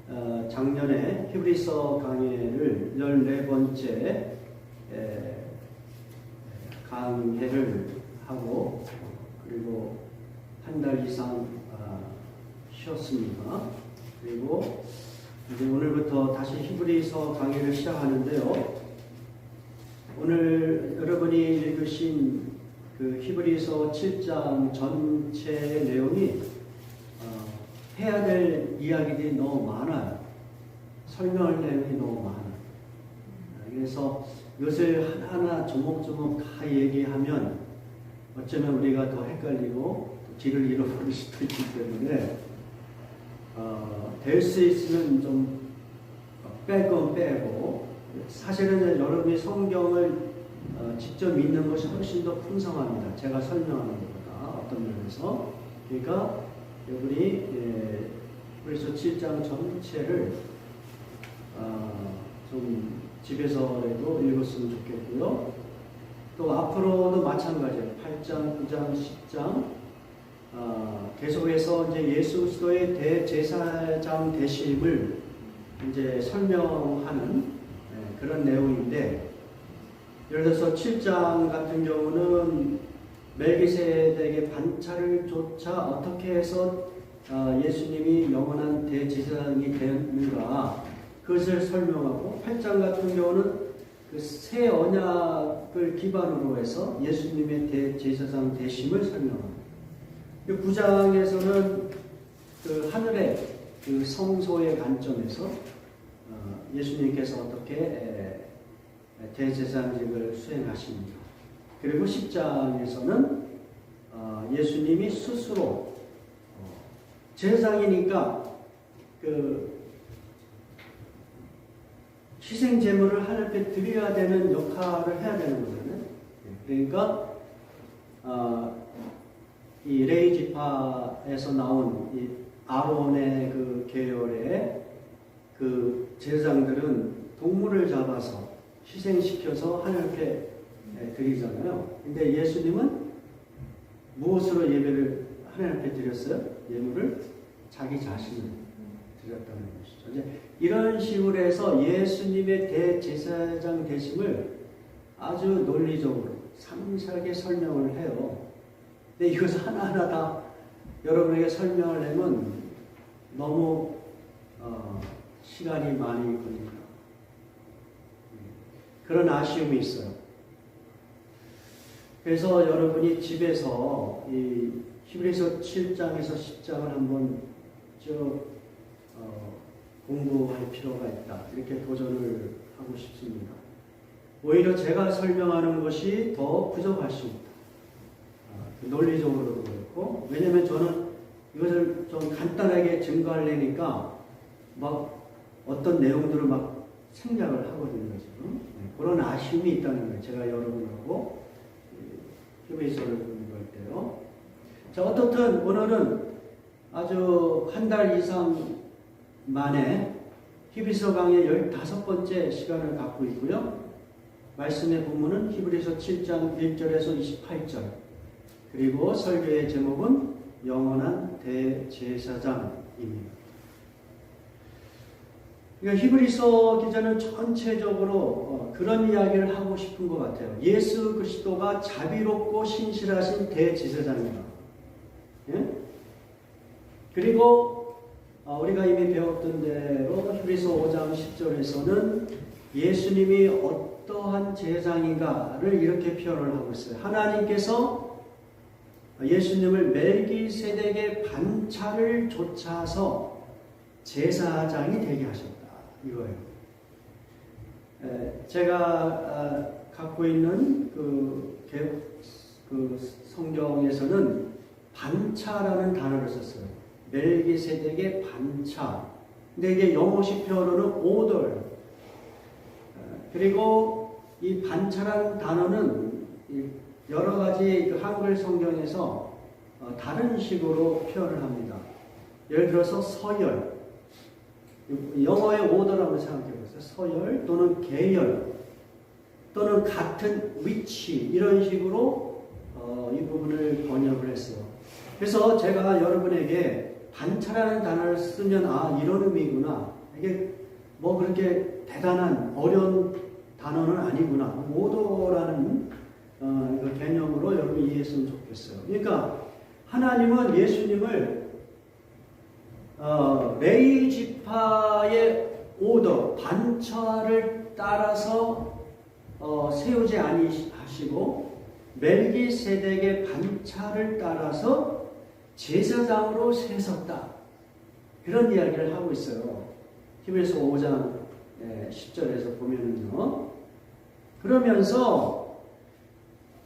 작년에 히브리서 강해를 14번째 강해를 하고 그리고 한 달 이상 쉬었습니다. 그리고 이제 오늘부터 다시 히브리서 강해를 시작하는데요. 오늘 여러분이 읽으신 그 히브리서 7장 전체 내용이 해야 될 이야기들이 너무 많아요. 설명할 내용이 너무 많아요. 그래서 이것을 하나하나 조목조목 다 얘기하면 어쩌면 우리가 더 헷갈리고 길을 잃어버릴 수도 있기 때문에 될 수 있으면 좀 뺄 건 빼고, 사실은 여러분이 성경을 직접 읽는 것이 훨씬 더 풍성합니다. 제가 설명하는 것보다 어떤 면에서. 그러니까 우리 그래서 7장 전체를 좀 집에서라도 읽었으면 좋겠고요. 또 앞으로도 마찬가지예요. 8장, 9장, 10장 계속해서 이제 예수 그리스도의 대제사장 되심을 이제 설명하는 그런 내용인데, 예를 들어서 7장 같은 경우는 멜기세덱의 반차를 조차 어떻게 해서 예수님이 영원한 대제사장이 되었는가 그것을 설명하고, 8장 같은 경우는 그 새 언약을 기반으로 해서 예수님의 대제사장 되심을 설명합니다. 9장에서는 그 하늘의 그 성소의 관점에서 예수님께서 어떻게 대제사장직을 수행하십니까? 그리고 10장에서는 예수님이 스스로 제사장이니까 그 희생 제물을 하나님께 드려야 되는 역할을 해야 되는 거잖아요. 그러니까 이 레위 지파에서 나온 이 아론의 그 계열의 그 제사장들은 동물을 잡아서 희생시켜서 하나님께 드리잖아요. 근데 예수님은 무엇으로 예배를 하나님께 드렸어요? 예물을 자기 자신을 드렸다는 것이죠. 이제 이런 식으로 해서 예수님의 대제사장 되심을 아주 논리적으로 상세하게 설명을 해요. 근데 이것을 하나하나 다 여러분에게 설명을 하면 너무 시간이 많이 걸립니다. 그런 아쉬움이 있어요. 그래서 여러분이 집에서 이 히브리서 7장에서 10장을 한번 쭉 공부할 필요가 있다. 이렇게 도전을 하고 싶습니다. 오히려 제가 설명하는 것이 더 부족할 수 있다. 논리적으로도 그렇고, 왜냐면 저는 이것을 좀 간단하게 증거하려니까 막 어떤 내용들을 막 생략을 하거든요. 지금. 그런 아쉬움이 있다는 거예요. 제가 여러분하고 히브리서를 공부할 때요. 자, 어떻든 오늘은 아주 한 달 이상 만에 히브리서 강의 15번째 시간을 갖고 있고요. 말씀의 본문은 히브리서 7장 1절에서 28절. 그리고 설교의 제목은 영원한 대제사장입니다. 그러니까 히브리서 기자는 전체적으로 그런 이야기를 하고 싶은 것 같아요. 예수 그리스도가 자비롭고 신실하신 대제사장이다. 예? 그리고 우리가 이미 배웠던 대로 히브리서 5장 10절에서는 예수님이 어떠한 제사장인가를 이렇게 표현을 하고 있어요. 하나님께서 예수님을 멜기세덱의 반차를 좇아서 제사장이 되게 하셨다. 이거예요. 제가 갖고 있는 그 성경에서는 반차라는 단어를 썼어요. 멜기세덱의 반차. 근데 이게 영어식 표현으로는 order. 그리고 이 반차라는 단어는 여러 가지 그 한글 성경에서 다른 식으로 표현을 합니다. 예를 들어서 서열. 영어의 order라고 생각해 보세요. 서열 또는 계열 또는 같은 위치 이런 식으로 이 부분을 번역을 했어요. 그래서 제가 여러분에게 반차라는 단어를 쓰면 이런 의미구나. 뭐 그렇게 대단한 어려운 단어는 아니구나. 모도라는 그 개념으로 여러분이 이해했으면 좋겠어요. 그러니까 하나님은 예수님을 레위 지파의 오더, 반차를 따라서 세우지 아니하시고 멜기세덱의 반차를 따라서 제사장으로 세웠다. 그런 이야기를 하고 있어요. 히브리서 5장 10절에서 보면은요.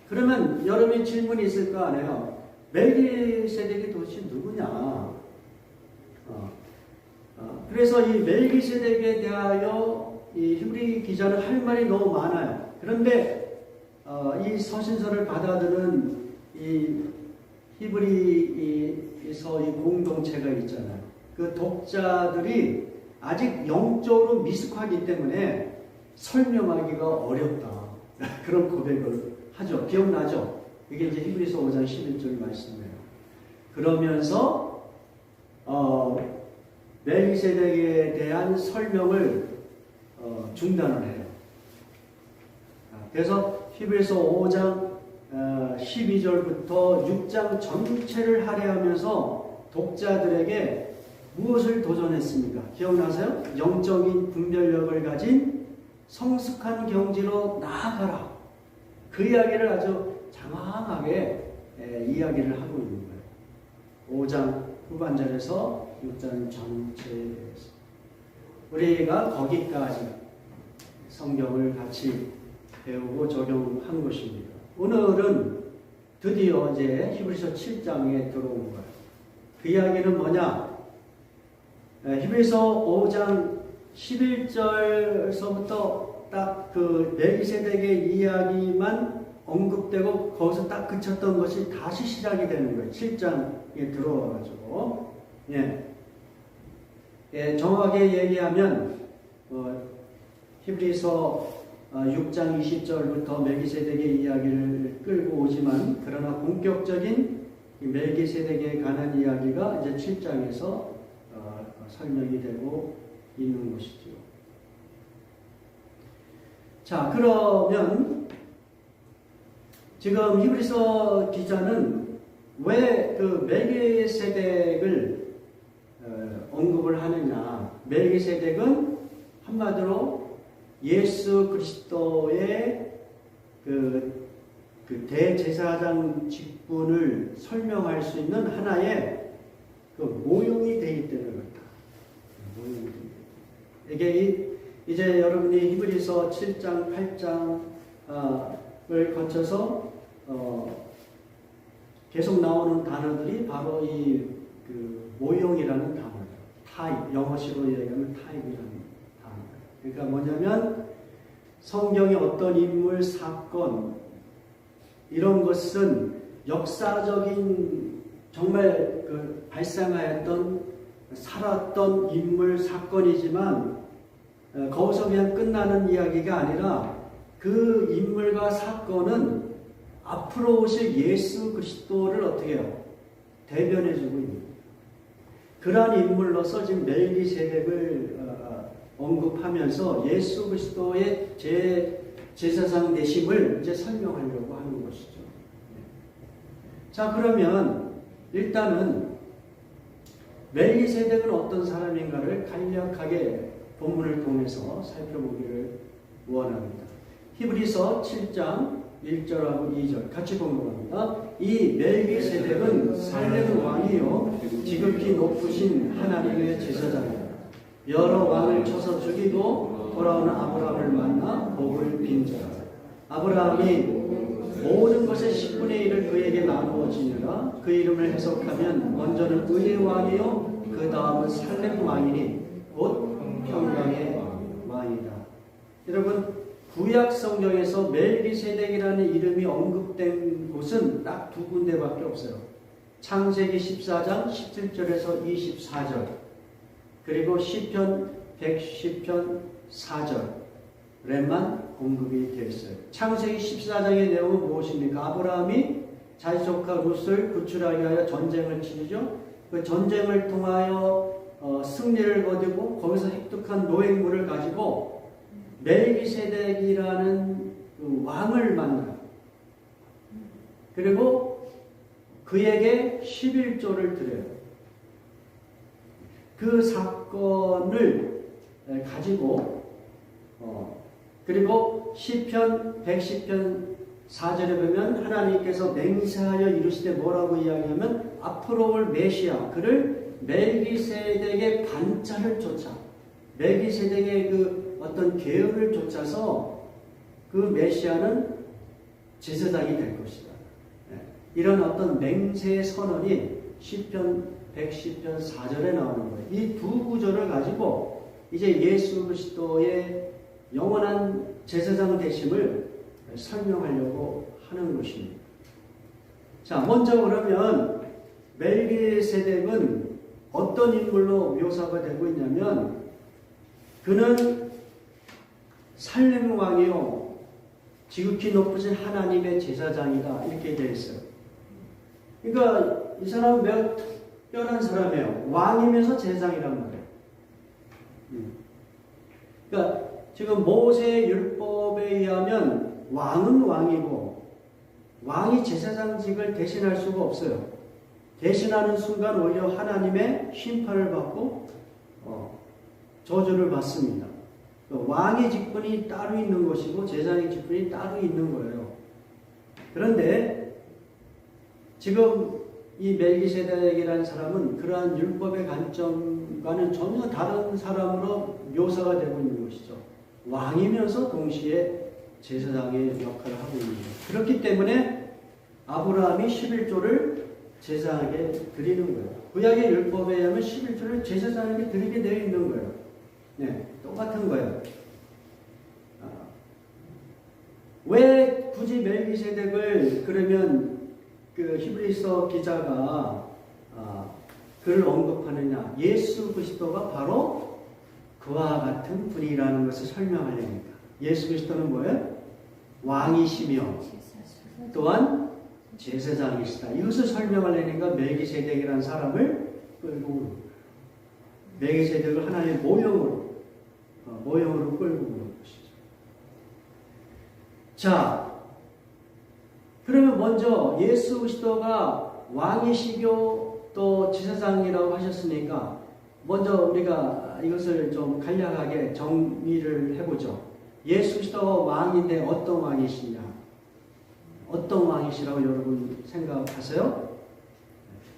그러면 여러분의 질문이 있을 거 아니에요. 멜기세덱이 도대체 누구냐? 그래서 이 멜기세덱에 대하여 이 히브리 기자는 할 말이 너무 많아요. 그런데 이 서신서를 받아들은 이 히브리에서 이 공동체가 있잖아요. 그 독자들이 아직 영적으로 미숙하기 때문에 설명하기가 어렵다. 그런 고백을 하죠. 기억나죠? 이게 이제 히브리서 5장 11절 말씀이에요. 그러면서 멜기세덱에 대한 설명을 중단을 해요. 그래서 히브리서 5장 12절부터 6장 전체를 할애하면서 독자들에게 무엇을 도전했습니까? 기억나세요? 영적인 분별력을 가진 성숙한 경지로 나아가라. 그 이야기를 아주 장황하게 이야기를 하고 있는 거예요. 5장 후반절에서 6장 전체에서 우리가 거기까지 성경을 같이 배우고 적용한 것입니다. 오늘은 드디어 이제 히브리서 7장에 들어온 거예요. 그 이야기는 뭐냐? 히브리서 5장 11절서부터 딱 그 멜기세덱의 이야기만 언급되고 거기서 딱 그쳤던 것이 다시 시작이 되는 거예요. 7장에 들어와가지고. 정확하게 얘기하면 히브리서 6장 20절부터 멜기세덱의 이야기를 끌고 오지만 그러나 본격적인 멜기세덱에 관한 이야기가 이제 7장에서 설명이 되고 있는 것이죠. 자, 그러면 지금 히브리서 기자는 왜 그 멜기세덱을 언급을 하느냐? 멜기세덱은 한마디로 예수 그리스도의 그 대제사장 직분을 설명할 수 있는 하나의 그 모형이 되기 때문에 그렇다. 모형이 되기 때문에. 이게 이제 여러분이 히브리서 7장, 8장을 거쳐서 계속 나오는 단어들이 바로 이 그 모형이라는 단어예요. 타입, 영어식으로 얘기하면 타입이라는 단어예요. 그러니까 뭐냐면 성경의 어떤 인물, 사건 이런 것은 역사적인 정말 그 발생하였던 살았던 인물, 사건이지만 거기서 그냥 끝나는 이야기가 아니라 그 인물과 사건은 앞으로 오실 예수 그리스도를 어떻게 해요? 대변해주고 있는 거예요. 그러한 인물로서 지금 멜기세덱을 언급하면서 예수 그리스도의 제사장 되심을 이제 설명하려고 하는 것이죠. 자, 그러면 일단은 멜기세덱은 어떤 사람인가를 간략하게 본문을 통해서 살펴보기를 원합니다. 히브리서 7장 1절하고 2절 같이 공부합니다. 이 멜기세덱은 살렘 왕이요 지극히 높으신 하나님의 제사장이다. 여러 왕을 쳐서 죽이고 돌아오는 아브라함을 만나 복을 빈 자라. 아브라함이 모든 것의 10분의 1을 그에게 나누어 지니라. 그 이름을 해석하면 먼저는 의의 왕이요 그 다음은 살렘 왕이니 곧 평강의 왕이다. 여러분, 구약 성경에서 멜기세덱이라는 이름이 언급된 곳은 딱 두 군데밖에 없어요. 창세기 14장 17절에서 24절, 그리고 시편 110편 4절에만 언급이 되어 있어요. 창세기 14장의 내용은 무엇입니까? 아브라함이 자기 조카 룻을 구출하기 위하여 전쟁을 치르죠. 그 전쟁을 통하여 승리를 거두고 거기서 획득한 노획물을 가지고 멜기세덱이라는 그 왕을 만나요. 그리고 그에게 11조를 드려요. 그 사건을 가지고 그리고 시편 110편 4절에 보면 하나님께서 맹세하여 이르시되 뭐라고 이야기하면 앞으로 올 메시아 그를 멜기세덱의 반차를 쫓아 멜기세덱의 그 어떤 계율을 쫓아서 그 메시아는 제사장이 될 것이다. 이런 어떤 맹세의 선언이 시편 110편 4절에 나오는 거예요. 이 두 구절을 가지고 이제 예수 그리스도의 영원한 제사장 되심을 설명하려고 하는 것입니다. 자, 먼저 그러면 멜기세덱은 어떤 인물로 묘사가 되고 있냐면 그는 살렘 왕이요 지극히 높으신 하나님의 제사장이다 이렇게 되어 있어요. 그러니까 이 사람은 매우 특별한 사람이에요. 왕이면서 제사장이란 말이에요. 그러니까 지금 모세의 율법에 의하면 왕은 왕이고 왕이 제사장직을 대신할 수가 없어요. 대신하는 순간 오히려 하나님의 심판을 받고 저주를 받습니다. 왕의 직분이 따로 있는 것이고 제사장의 직분이 따로 있는 거예요. 그런데 지금 이 멜기세덱이라는 사람은 그러한 율법의 관점과는 전혀 다른 사람으로 묘사가 되고 있는 것이죠. 왕이면서 동시에 제사장의 역할을 하고 있는 거예요. 그렇기 때문에 아브라함이 11조를 제사장에게 드리는 거예요. 구약의 율법에 의하면 11조를 제사장에게 드리게 되어 있는 거예요. 네, 똑같은 거예요. 왜 굳이 멜기세덱을 그러면 그 히브리서 기자가 그를 언급하느냐? 예수 그리스도가 바로 그와 같은 분이라는 것을 설명하려니까. 예수 그리스도는 뭐예요? 왕이시며 또한 제사장이시다. 이것을 설명하려니까 멜기세덱이라는 사람을 끌고 멜기세덱을 하나님의 모형으로 끌고 오는 것이죠. 자, 그러면 먼저 예수 그리스도가 왕이시고 또 제사장이라고 하셨으니까 먼저 우리가 이것을 좀 간략하게 정리를 해보죠. 예수 그리스도가 왕인데 어떤 왕이시냐? 어떤 왕이시라고 여러분 생각하세요?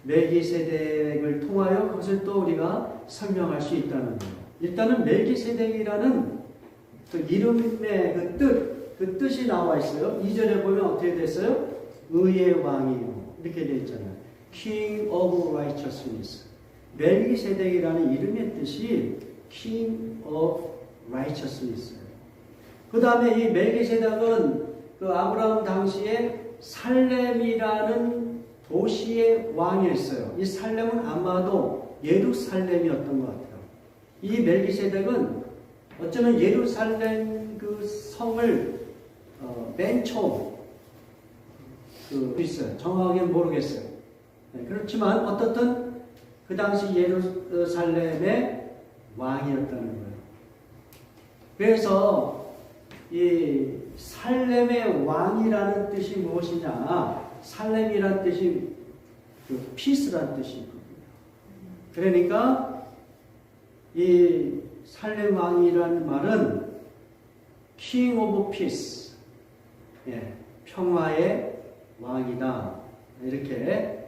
멜기세덱을 통하여 그것을 또 우리가 설명할 수 있다는 거예요. 일단은 멜기세덱이라는 그 이름의 그 뜻이 나와 있어요. 2절에 보면 어떻게 됐어요? 의의 왕이요. 이렇게 되어 있잖아요. King of Righteousness. 멜기세덱이라는 이름의 뜻이 King of Righteousness. 그 다음에 이 멜기세덱은 그 아브라함 당시에 살렘이라는 도시의 왕이었어요. 이 살렘은 아마도 예루살렘이었던 것 같아요. 이 멜기세덱은 어쩌면 예루살렘 그 성을 맨 처음 있어요. 정확하게 모르겠어요. 네, 그렇지만 어떻든 그 당시 예루살렘의 왕이었다는 거예요. 그래서 이 살렘의 왕이라는 뜻이 무엇이냐? 살렘이라는 뜻이 그 피스라는 뜻이거든요. 그러니까 이 살렘 왕이라는 말은 King of Peace, 예, 평화의 왕이다. 이렇게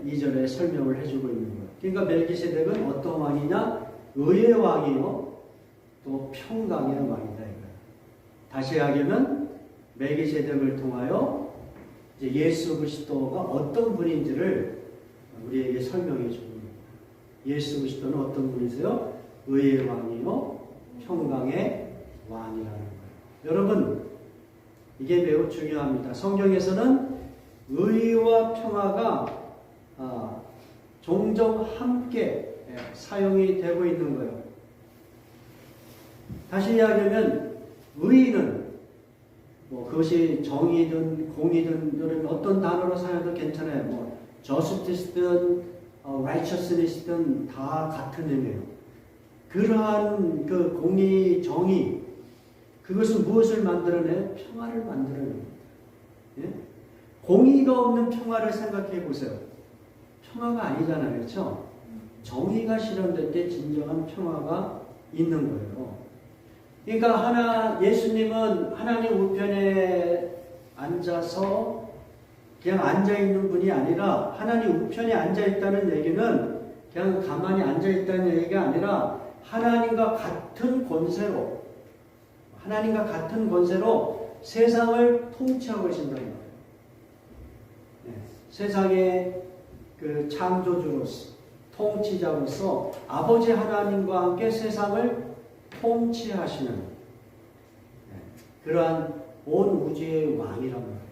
2절에 설명을 해주고 있는 거예요. 그러니까 멜기세덱은 어떤 왕이냐? 의의 왕이요, 또 평강의 왕이다 이거예요. 다시 하면 멜기세덱을 통하여 이제 예수 그리스도가 어떤 분인지를 우리에게 설명해 주고 있습니다. 예수 그리스도는 어떤 분이세요? 의의 왕이요, 평강의 왕이라는 거예요. 여러분, 이게 매우 중요합니다. 성경에서는 의와 평화가 종종 함께 사용이 되고 있는 거예요. 다시 이야기하면 의는 그것이 정의든 공의든 어떤 단어로 사용해도 괜찮아요. 저스티스든 righteousness든 다 같은 의미예요. 그러한 그 공의, 정의, 그것은 무엇을 만들어내요? 평화를 만들어내요. 예? 공의가 없는 평화를 생각해 보세요. 평화가 아니잖아요. 그렇죠? 정의가 실현될 때 진정한 평화가 있는 거예요. 그러니까 예수님은 하나님 우편에 앉아서 그냥 앉아있는 분이 아니라 하나님 우편에 앉아있다는 얘기는 그냥 가만히 앉아있다는 얘기가 아니라 하나님과 같은 권세로 세상을 통치하고 계신다는 거예요. 네. 세상의 그 창조주로서, 통치자로서 아버지 하나님과 함께 세상을 통치하시는 그러한 온 우주의 왕이란 말이에요.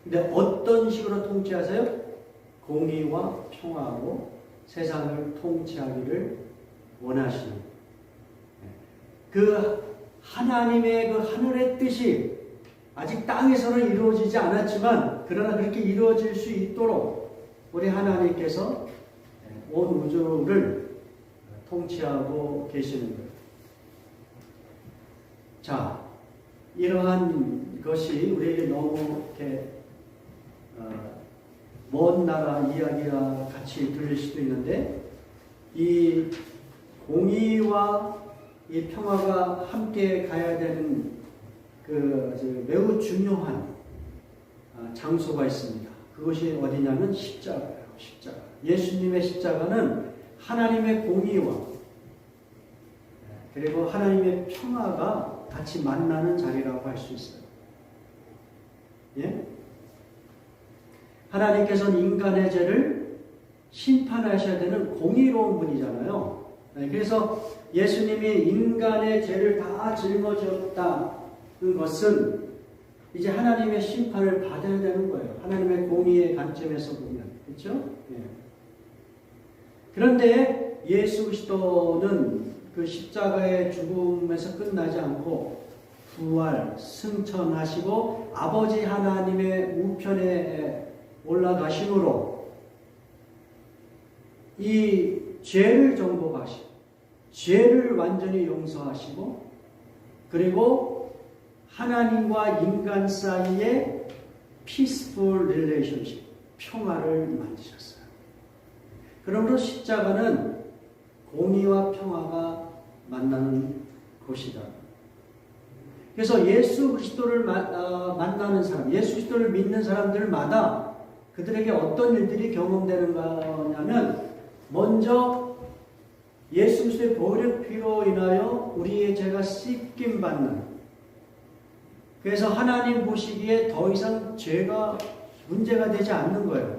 근데 어떤 식으로 통치하세요? 공의와 평화로 세상을 통치하기를 원하시는 그 하나님의 그 하늘의 뜻이 아직 땅에서는 이루어지지 않았지만 그러나 그렇게 이루어질 수 있도록 우리 하나님께서 온 우주를 통치하고 계시는 거예요. 자, 이러한 것이 우리에게 너무 이렇게 먼 나라 이야기와 같이 들릴 수도 있는데 이 공의와 이 평화가 함께 가야 되는 그 매우 중요한 장소가 있습니다. 그것이 어디냐면 십자가예요. 십자가. 예수님의 십자가는 하나님의 공의와 그리고 하나님의 평화가 같이 만나는 자리라고 할 수 있어요. 예? 하나님께서는 인간의 죄를 심판하셔야 되는 공의로운 분이잖아요. 그래서 예수님이 인간의 죄를 다 짊어졌다는 것은 이제 하나님의 심판을 받아야 되는 거예요. 하나님의 공의의 관점에서 보면. 그렇죠? 예. 그런데 예수 그리스도는 그 십자가의 죽음에서 끝나지 않고 부활, 승천하시고 아버지 하나님의 우편에 올라가심으로 이 죄를 정복하시고 죄를 완전히 용서하시고 그리고 하나님과 인간 사이에 peaceful relationship, 평화를 만드셨어요. 그러므로 십자가는 공의와 평화가 만나는 곳이다. 그래서 예수 그리스도를 만나는 사람, 예수 그리스도를 믿는 사람들마다 그들에게 어떤 일들이 경험되는 거냐면 먼저 예수 그리스도의 보혈의 피로 인하여 우리의 죄가 씻김 받는, 그래서 하나님 보시기에 더 이상 죄가 문제가 되지 않는 거예요.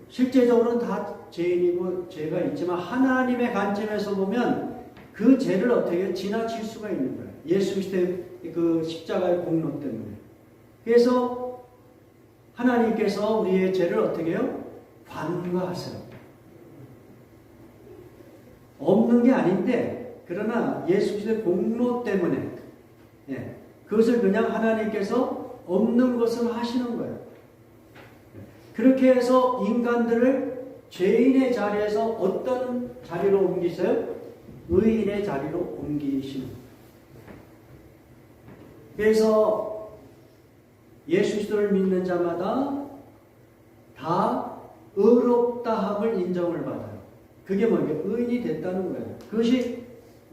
실제적으로는 다 죄인이고 죄가 있지만 하나님의 관점에서 보면 그 죄를 어떻게 지나칠 수가 있는 거예요. 예수 그리스도의 그 십자가의 공로 때문에. 그래서 하나님께서 우리의 죄를 어떻게 해요? 관과하세요. 없는 게 아닌데 그러나 예수 그리스도의 공로 때문에 그것을 그냥 하나님께서 없는 것을 하시는 거예요. 그렇게 해서 인간들을 죄인의 자리에서 어떤 자리로 옮기세요? 의인의 자리로 옮기시는 거예요. 그래서 예수 그리스도를 믿는 자마다 다 의롭다함을 인정을 받아요. 그게 뭐예요? 의인이 됐다는 거예요. 그것이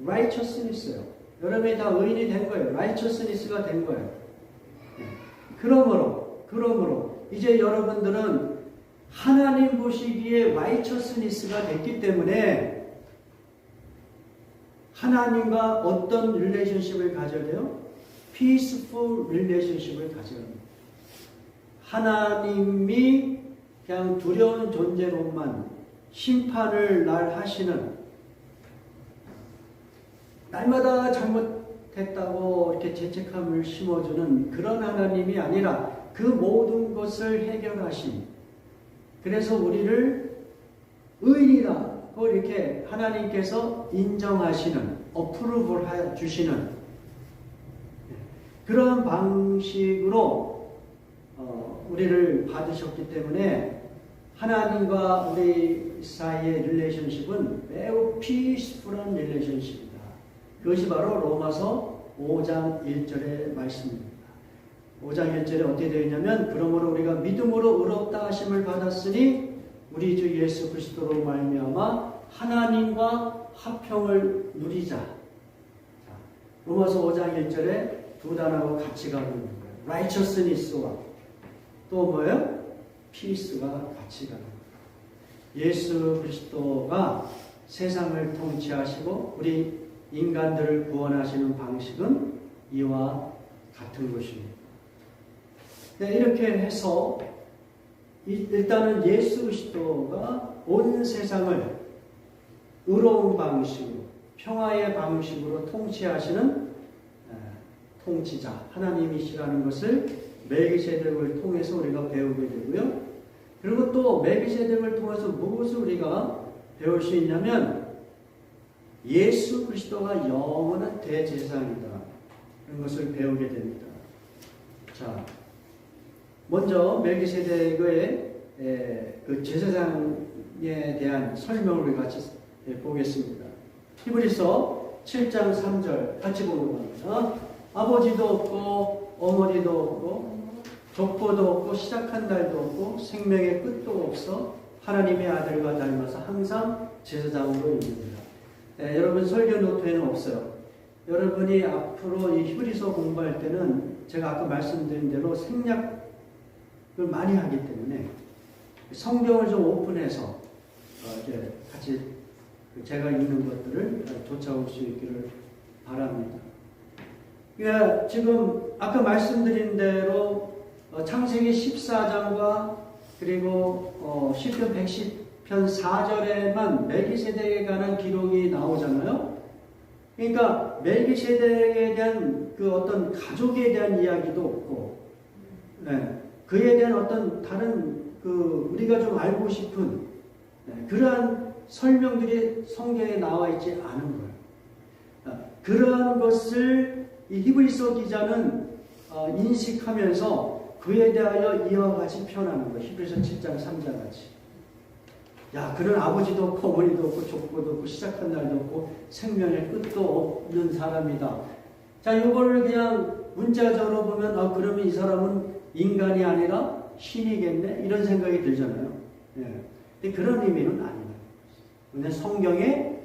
righteousness예요. 여러분이 다 의인이 된 거예요. righteousness가 된 거예요. 그러므로 이제 여러분들은 하나님 보시기에 righteousness가 됐기 때문에 하나님과 어떤 relationship을 가져야 돼요? peaceful relationship을 가져야 합니다. 하나님이 그냥 두려운 존재로만 심판을 날 하시는, 날마다 잘못했다고 이렇게 죄책감을 심어주는 그런 하나님이 아니라 그 모든 것을 해결하신, 그래서 우리를 의인이라고 이렇게 하나님께서 인정하시는, 어프루브를 주시는 그런 방식으로 우리를 받으셨기 때문에 하나님과 우리 사이의 릴레이션십은 매우 피스풀한 릴레이션십이다. 그것이 바로 로마서 5장 1절의 말씀입니다. 5장 1절에 어떻게 되어 있냐면 그러므로 우리가 믿음으로 의롭다 하심을 받았으니 우리 주 예수 그리스도로 말미암아 하나님과 화평을 누리자. 자, 로마서 5장 1절에 두 단어가 같이 가고 있는 거예요. righteousness와 또 뭐예요? peace가 같이 가는 거예요. 예수 그리스도가 세상을 통치하시고 우리 인간들을 구원하시는 방식은 이와 같은 것입니다. 네, 이렇게 해서 일단은 예수 그리스도가 온 세상을 의로운 방식으로 평화의 방식으로 통치하시는 통치자 하나님이시라는 것을 멜기세덱을 통해서 우리가 배우게 되고요. 그리고 또 멜기세덱을 통해서 무엇을 우리가 배울 수 있냐면 예수 그리스도가 영원한 대제사장이다. 이런 것을 배우게 됩니다. 자, 먼저 멜기세덱의 그 제사장에 대한 설명을 우리 같이 보겠습니다. 히브리서 7장 3절 같이 보는 겁니다. 아버지도 없고 어머니도 없고 족보도 없고 시작한 달도 없고 생명의 끝도 없어 하나님의 아들과 닮아서 항상 제사장으로 있습니다. 여러분 설교 노트에는 없어요. 여러분이 앞으로 이 히브리서 공부할 때는 제가 아까 말씀드린 대로 생략을 많이 하기 때문에 성경을 좀 오픈해서 이렇게 같이 제가 읽는 것들을 쫓아올 수 있기를 바랍니다. 그러니까 지금 아까 말씀드린 대로 창세기 14장과 그리고 시편 110편 4절에만 멜기세덱에 관한 기록이 나오잖아요. 그러니까 멜기세덱에 대한 그 어떤 가족에 대한 이야기도 없고, 그에 대한 어떤 다른 그 우리가 좀 알고 싶은 그러한 설명들이 성경에 나와 있지 않은 거예요. 그러한 것을 이 히브리서 기자는 인식하면서 그에 대하여 이와 같이 표현하는 거예요. 히브리서 7장 3장 같이. 야, 그런 아버지도 없고 어머니도 없고 족보도 없고 시작한 날도 없고 생명의 끝도 없는 사람이다. 자, 이거를 그냥 문자적으로 보면 그러면 이 사람은 인간이 아니라 신이겠네? 이런 생각이 들잖아요. 근데 그런 의미는 아닙니다. 근데 성경에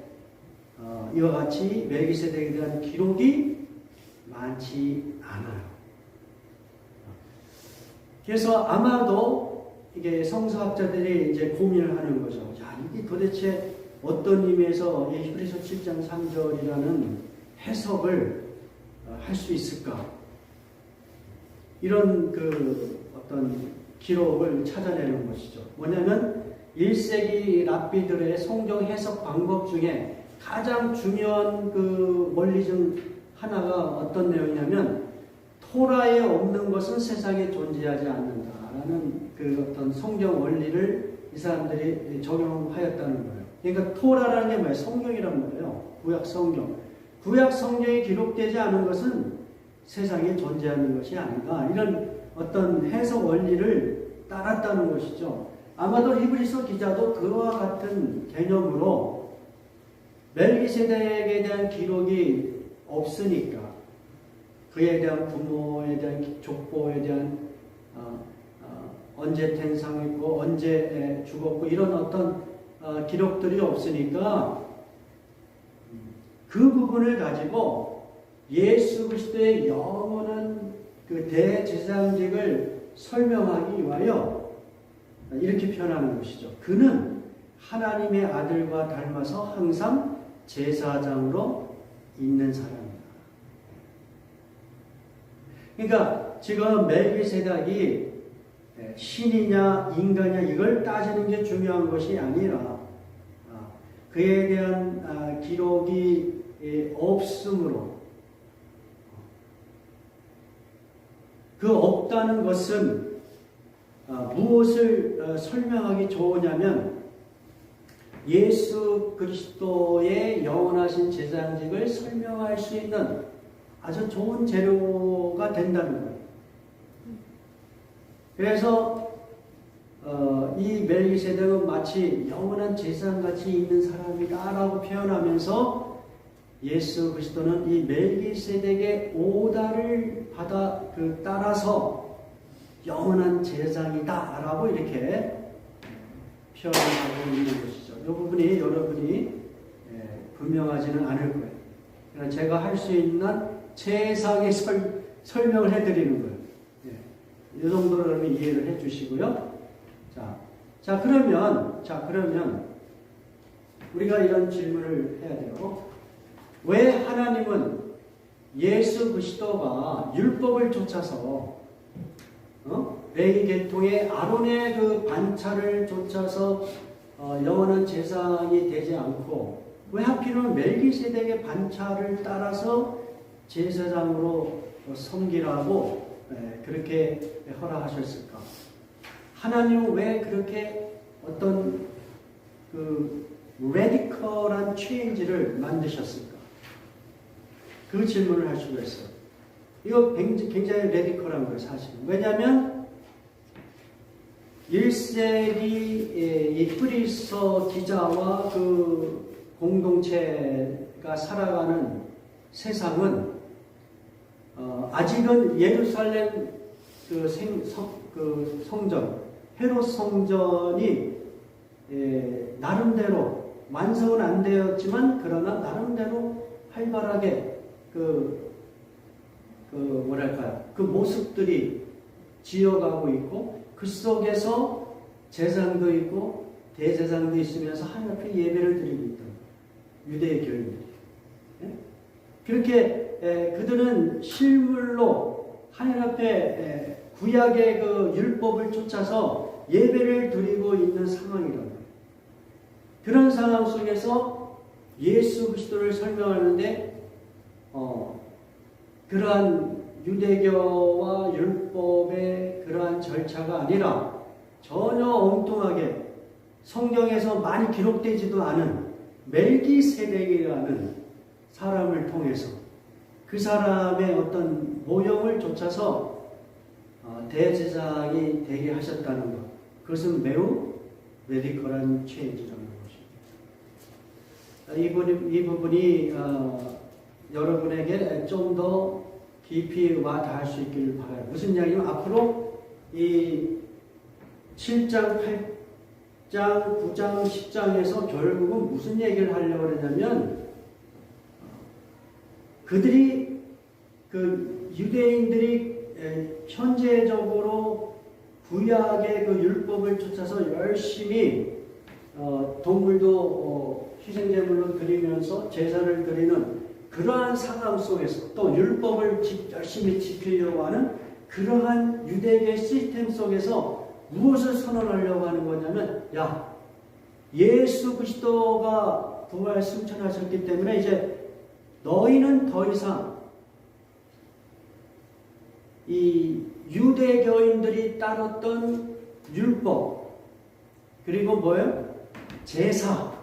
이와 같이 멜기세덱에 대한 기록이 많지 않아요. 그래서 아마도 이게 성서학자들이 이제 고민을 하는 거죠. 야, 이게 도대체 어떤 의미에서 이 히브리서 7장 3절이라는 해석을 할 수 있을까? 이런 그 어떤 기록을 찾아내는 것이죠. 뭐냐면 1세기 랍비들의 성경 해석 방법 중에 가장 중요한 그 원리 중 하나가 어떤 내용이냐면 토라에 없는 것은 세상에 존재하지 않는다라는 그 어떤 성경 원리를 이 사람들이 적용하였다는 거예요. 그러니까 토라라는 게 뭐예요? 성경이란 말이에요. 구약 성경. 구약 성경에 기록되지 않은 것은 세상에 존재하는 것이 아닌가. 이런 어떤 해석 원리를 따랐다는 것이죠. 아마도 히브리서 기자도 그와 같은 개념으로 멜기세덱에 대한 기록이 없으니까 그에 대한 부모에 대한 족보에 대한 언제 태생했고 언제 죽었고 이런 어떤 기록들이 없으니까 그 부분을 가지고 예수 그리스도의 영원한 그 대제사장직을 설명하기 위하여 이렇게 표현하는 것이죠. 그는 하나님의 아들과 닮아서 항상 제사장으로 있는 사람이다. 그러니까 지금 멜기세덱이 신이냐 인간이냐 이걸 따지는 게 중요한 것이 아니라 그에 대한 기록이 없으므로 그 없다는 것은 무엇을 설명하기 좋으냐면 예수 그리스도의 영원하신 제사장직을 설명할 수 있는 아주 좋은 재료가 된다는 거예요. 그래서 이 멜기세덱은 마치 영원한 제사장같이 있는 사람이다라고 표현하면서 예수 그리스도는 이 멜기세덱의 오다를 따라서 영원한 제사장이다라고 이렇게 표현하고 있는 것이죠. 이 부분이 여러분이 분명하지는 않을 거예요. 그러나 제가 할 수 있는 최상의 설명을 해드리는 거예요. 이 정도로 그러면 이해를 해주시고요. 자 그러면 우리가 이런 질문을 해야 돼요. 왜 하나님은 예수 그리스도가 율법을 쫓아서 레위 계통의 아론의 그 반차를 쫓아서 영원한 제사장이 되지 않고 왜 하필이면 멜기세덱의 반차를 따라서 제사장으로 섬기라고 그렇게 허락하셨을까? 하나님은 왜 그렇게 어떤 그 레디컬한 체인지를 만드셨을까? 그 질문을 할 수가 있어요. 이거 굉장히 레디컬한 거예요, 사실은. 왜냐하면 1세기 이 프리서 기자와 그 공동체가 살아가는 세상은 아직은 예루살렘 그 성전, 헤롯 성전이 나름대로 완성은 안 되었지만 그러나 나름대로 활발하게 그 모습들이 지어가고 있고 그 속에서 제사장도 있고 대제사장도 있으면서 하나님 앞에 예배를 드리고 있다. 유대의 교인들이. 그렇게 그들은 실물로 하나님 앞에 구약의 그 율법을 쫓아서 예배를 드리고 있는 상황이라는 거예요. 그런 상황 속에서 예수 그리스도를 설명하는데 그러한 유대교와 율법의 그러한 절차가 아니라 전혀 엉뚱하게 성경에서 많이 기록되지도 않은 멜기세덱이라는 사람을 통해서 그 사람의 어떤 모형을 쫓아서 대제사장이 되게 하셨다는 것. 그것은 매우 레디컬한 체인지라는 것입니다. 이 부분이 여러분에게 좀 더 깊이 와 닿을 수 있기를 바라요. 무슨 이야기냐면 앞으로 이 7장, 8장, 9장, 10장에서 결국은 무슨 얘기를 하려고 그러냐면 그들이 그 유대인들이 현재적으로 구약의 그 율법을 쫓아서 열심히 동물도 희생제물로 드리면서 제사를 드리는 그러한 상황 속에서 또 율법을 열심히 지키려고 하는 그러한 유대계 시스템 속에서 무엇을 선언하려고 하는 거냐면 예수 그리스도가 부활 승천하셨기 때문에 이제 너희는 더 이상 이 유대교인들이 따랐던 율법 그리고 뭐예요? 제사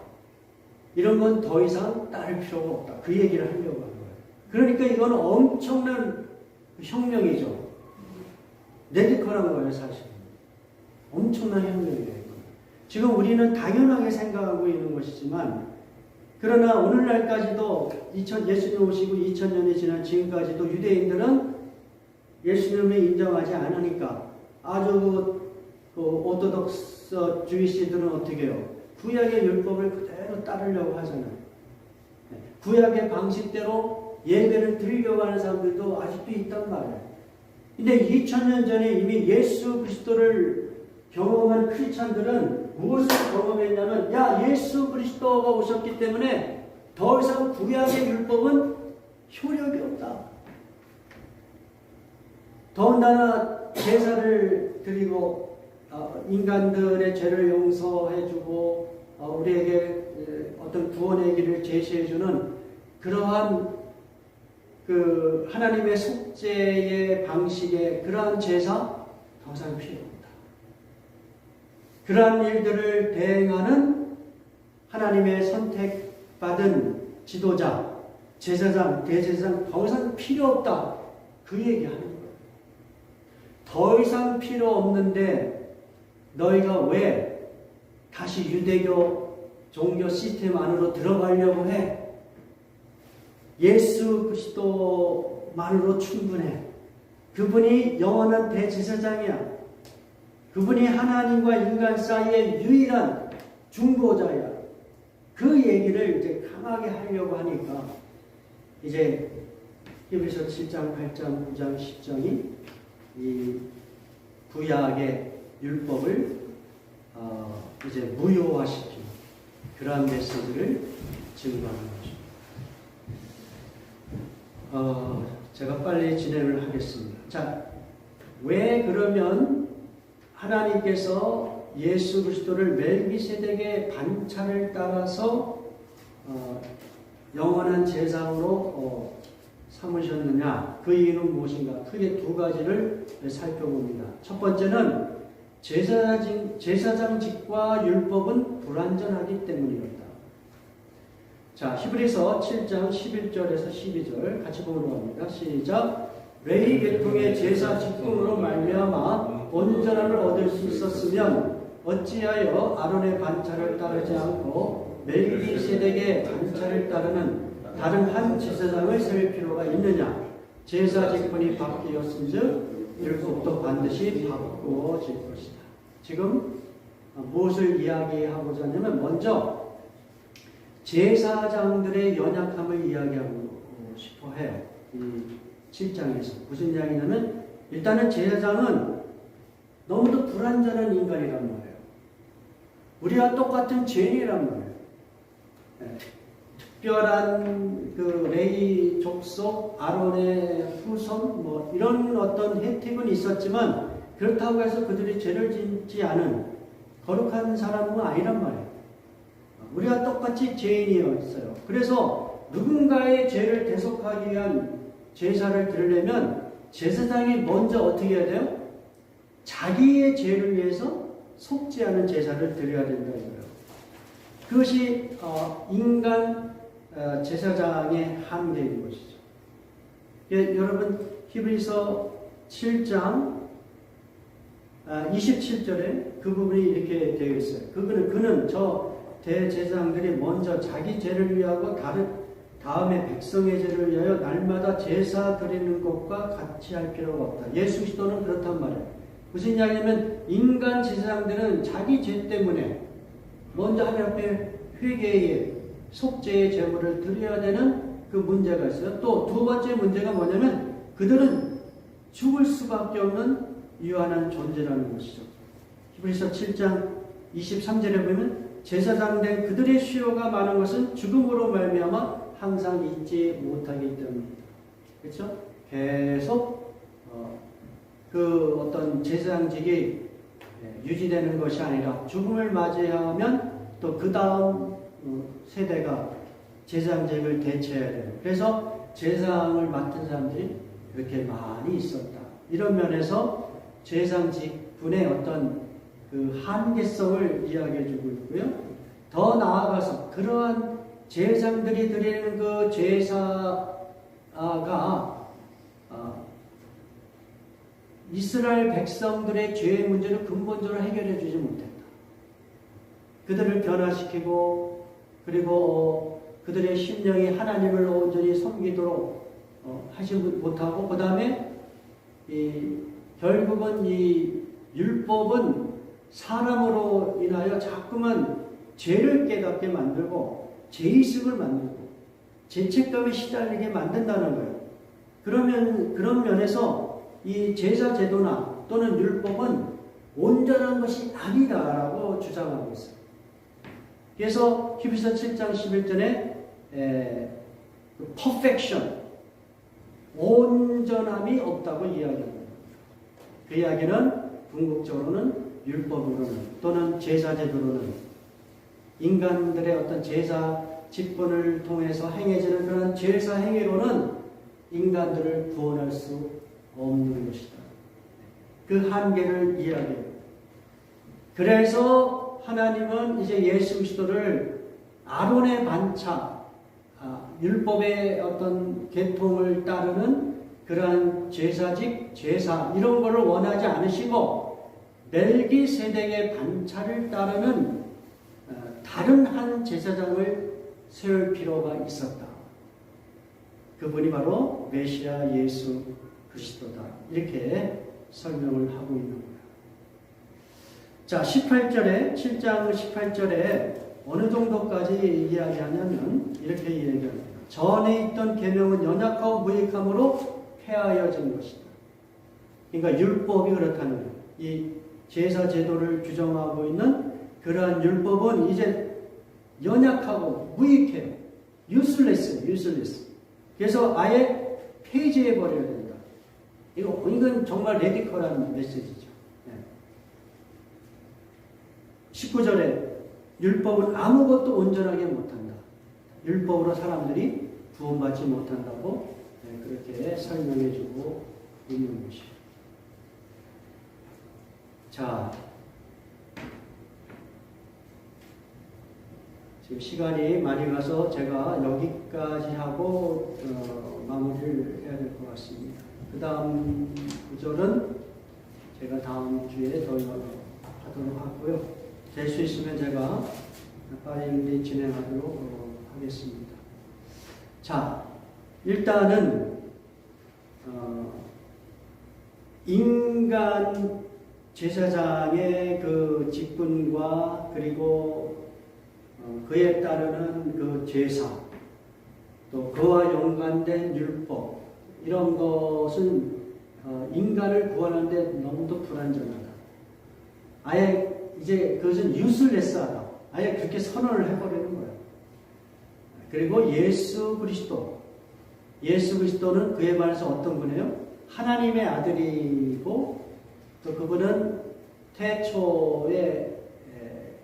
이런 건 더 이상 따를 필요가 없다. 그 얘기를 하려고 하는 거예요. 그러니까 이거는 엄청난 혁명이죠. 레디컬한 거예요, 사실. 엄청난 혁명이에요. 지금 우리는 당연하게 생각하고 있는 것이지만 그러나 오늘날까지도 예수님 오시고 2000년이 지난 지금까지도 유대인들은 예수님을 인정하지 않으니까 아주 그 오토독스 주의시들은 어떻게 해요? 구약의 율법을 그대로 따르려고 하잖아요. 구약의 방식대로 예배를 드리려고 하는 사람들도 아직도 있단 말이에요. 근데 2000년 전에 이미 예수 그리스도를 경험한 크리스찬들은 무엇을 경험했냐면 예수 그리스도가 오셨기 때문에 더 이상 구약의 율법은 효력이 없다. 더군다나 제사를 드리고 인간들의 죄를 용서해주고 우리에게 어떤 구원의 길을 제시해주는 그러한 그 하나님의 속죄의 방식의 그러한 제사 더 이상 필요 없다. 그러한 일들을 대행하는 하나님의 선택받은 지도자, 제사장, 대제사장 더 이상 필요 없다. 그 얘기하는 거예요. 더 이상 필요 없는데 너희가 왜 다시 유대교 종교 시스템 안으로 들어가려고 해? 예수 그리스도만으로 충분해. 그분이 영원한 대제사장이야. 그분이 하나님과 인간 사이의 유일한 중보자야. 그 얘기를 이제 강하게 하려고 하니까 이제 히브리서 7장, 8장, 9장, 10장이 이 구약의 율법을 이제 무효화시키는 그러한 메시지를 증거하는 거죠. 제가 빨리 진행을 하겠습니다. 자, 왜 그러면 하나님께서 예수 그리스도를 멜기세덱의 반차를 따라서 영원한 제사장으로 삼으셨느냐? 그 이유는 무엇인가? 크게 두 가지를 살펴봅니다. 첫 번째는 제사장직과 율법은 불완전하기 때문이었다. 자, 히브리서 7장 11절에서 12절 같이 보도록 합니다. 시작. 레위 계통의 제사 직분으로 말미암아 온전함을 얻을 수 있었으면 어찌하여 아론의 반차를 따르지 않고 멜기세덱의 반차를 따르는 다른 한 제사장을 세울 필요가 있느냐? 제사 직분이 바뀌었은즉 율법도 반드시 바꾸어질 것이다. 지금 무엇을 이야기하고자 하냐면 먼저 제사장들의 연약함을 이야기하고 싶어 해요. 이 7장에서 무슨 이야기냐면 일단은 제사장은 너무도 불완전한 인간이란 말이에요. 우리와 똑같은 죄인이란 말이에요. 네. 특별한 그 레위 족속, 아론의 후손, 뭐 이런 어떤 혜택은 있었지만 그렇다고 해서 그들이 죄를 짓지 않은 거룩한 사람은 아니란 말이에요. 우리가 똑같이 죄인이었어요. 그래서 누군가의 죄를 대속하기 위한 제사를 드리려면 제사장이 먼저 어떻게 해야 돼요? 자기의 죄를 위해서 속지 않은 제사를 드려야 된다는 거예요. 그것이 인간 제사장의 한계인 것이죠. 예, 여러분 히브리서 7장 27절에 그 부분이 이렇게 되어 있어요. 그는 저 대제사장들이 먼저 자기 죄를 위하고 다음에 백성의 죄를 위하여 날마다 제사 드리는 것과 같이 할 필요가 없다. 예수 그리스도는 그렇단 말이에요. 무슨 이야기냐면 인간 제사장들은 자기 죄 때문에 먼저 하나님 앞에 회개의 속죄의 제물을 드려야 되는 그 문제가 있어요. 또 두 번째 문제가 뭐냐면 그들은 죽을 수밖에 없는 유한한 존재라는 것이죠. 히브리서 7장 23절에 보면 제사장 된 그들의 수요가 많은 것은 죽음으로 말미암아 항상 잊지 못하기 때문입니다. 그렇죠? 계속 그 어떤 제사장직이 유지되는 것이 아니라 죽음을 맞이하면 또 그 다음 세대가 제사장직을 대체해야 돼요. 그래서 제사장을 맡은 사람들이 그렇게 많이 있었다. 이런 면에서 제사장직분의 어떤 그 한계성을 이야기해주고 있고요. 더 나아가서 그러한 제사장들이 드리는 그 제사가 이스라엘 백성들의 죄의 문제를 근본적으로 해결해 주지 못했다. 그들을 변화시키고 그리고 그들의 심령이 하나님을 온전히 섬기도록 하지 못하고 그 다음에 결국은 이 율법은 사람으로 인하여 자꾸만 죄를 깨닫게 만들고 죄의식을 만들고 죄책감에 시달리게 만든다는 거예요. 그런 면에서 이 제사 제도나 또는 율법은 온전한 것이 아니다라고 주장하고 있어요. 그래서 히브리서 7장 11절에 perfection, 온전함이 없다고 이야기합니다. 그 이야기는 궁극적으로는 율법으로는 또는 제사 제도로는 인간들의 어떤 제사 직분을 통해서 행해지는 그런 제사 행위로는 인간들을 구원할 수 없는 것이다. 그 한계를 이야기해요. 그래서 하나님은 이제 예수 그리스도를 아론의 반차, 율법의 어떤 계통을 따르는 그러한 제사직, 제사 이런 것을 원하지 않으시고 멜기세덱의 반차를 따르는 다른 한 제사장을 세울 필요가 있었다. 그분이 바로 메시아 예수 그리스도다. 이렇게 설명을 하고 있는 거예요. 자, 18절에 7장 18절에 어느 정도까지 이야기하냐면 이렇게 이야기합니다. 전에 있던 계명은 연약하고 무익함으로 폐하여진 것이다. 그러니까 율법이 그렇다는 거예요. 이 제사 제도를 규정하고 있는 그러한 율법은 이제 연약하고 무익해요. useless. 그래서 아예 폐지해 버려야 된다. 이건 정말 레디컬한 메시지죠. 19절에 율법은 아무것도 온전하게 못한다. 율법으로 사람들이 구원받지 못한다고 그렇게 설명해주고 있는 것이에요. 자, 지금 시간이 많이 가서 제가 여기까지 하고 마무리를 해야 될 것 같습니다. 그 다음 구절은 제가 다음 주에 더 하도록 하고요. 될 수 있으면 제가 빨리 진행하도록 하겠습니다. 자, 일단은 인간 제사장의 그 직분과 그리고 그에 따르는 그 제사, 또 그와 연관된 율법, 이런 것은 인간을 구원하는데 너무도 불완전하다. 아예 이제 그것은 유슬레스하다. 아예 그렇게 선언을 해버리는 거예요. 그리고 예수 그리스도는 그에 반해서 어떤 분이에요? 하나님의 아들이고 또 그분은 태초에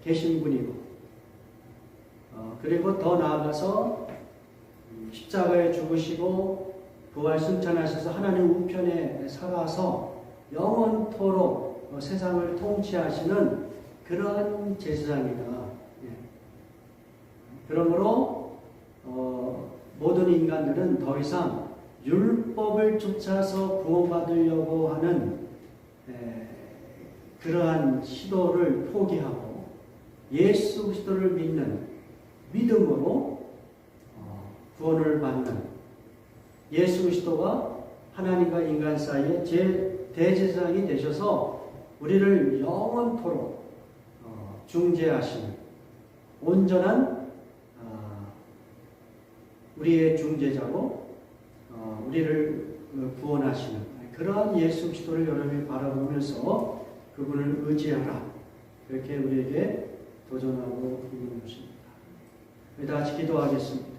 계신 분이고 그리고 더 나아가서 십자가에 죽으시고 부활 승천하셔서 하나님 우편에 살아서 영원토록 세상을 통치하시는 그러한 제사장이다. 그러므로 모든 인간들은 더 이상 율법을 쫓아서 구원받으려고 하는 그러한 시도를 포기하고 예수 그리스도를 믿는 믿음으로 구원을 받는 예수 그리스도가 하나님과 인간 사이에 대제사장이 되셔서 우리를 영원토록 중재하시는 온전한 우리의 중재자로 우리를 구원하시는 그러한 예수 그리스도를 여러분이 바라보면서 그분을 의지하라. 그렇게 우리에게 도전하고 있는 것입니다. 우리 다 같이 기도하겠습니다.